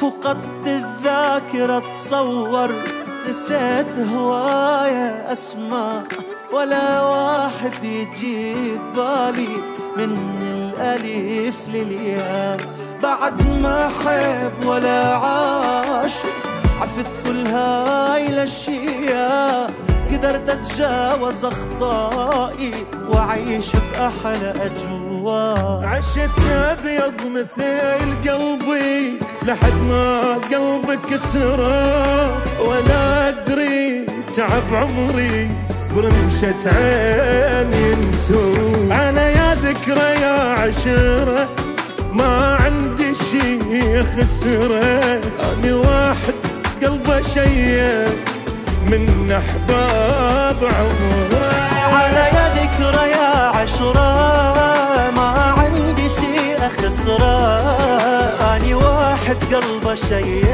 فقدت الذاكرة اتصور، نسيت هواية أسماء ولا واحد يجيب بالي من الألف للياء. بعد ما أحب ولا عاشق عفت كل هاي الأشياء، قدرت أتجاوز أخطائي وأعيش بأحلى أجواء. عشت أبيض مثل قلبي لحد ما قلبك كسره، ولا أدري تعب عمري برمشة عين ينسو. أنا يا ذكرى يا عشرة ما عندي شي خسره، أنا واحد قلبه شيء من أحباب عمره. على يا ذكرى يا عشرة ما عندي شي أخسره، أني واحد قلبه شيء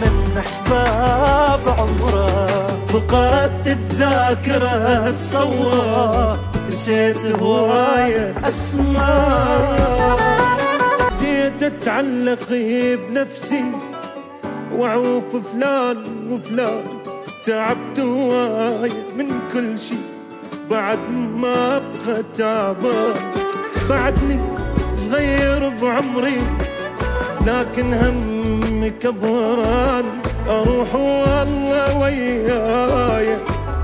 من أحباب عمره. فقدت الذاكرة تصور، نسيت هواية أسماء. بديت أتعلق بنفسي وأعوف فلان وفلان، تعبت هواية من كل شي بعد ما أبقى تعبان. بعدني صغير بعمري لكن همي كبران، أروح والله وياي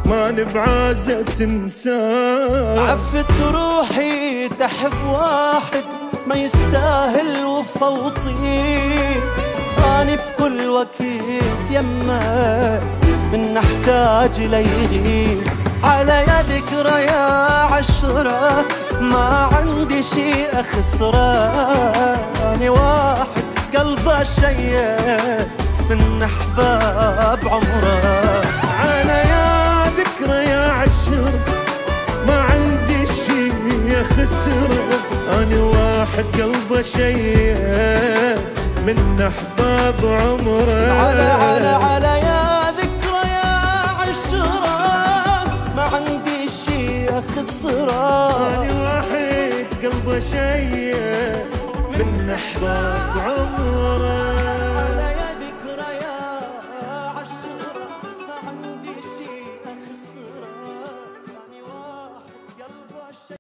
ما نبعازة تنسان. عفت روحي تحب واحد ما يستاهل وفوطي، أنا بكل وقت يمك من أحتاج ليه. على يا ذكرى يا عشرة ما عندي شي أخسره، أنا واحد قلبه شيء من أحباب عمره. على يا ذكرى يا عشرة ما عندي شي خسره، أنا واحد قلبه شيء من أحباب عمره. على يا ذكرى يا عشرة ما عندي شي أخسره، أنا واحد قلبه شيء من أحباب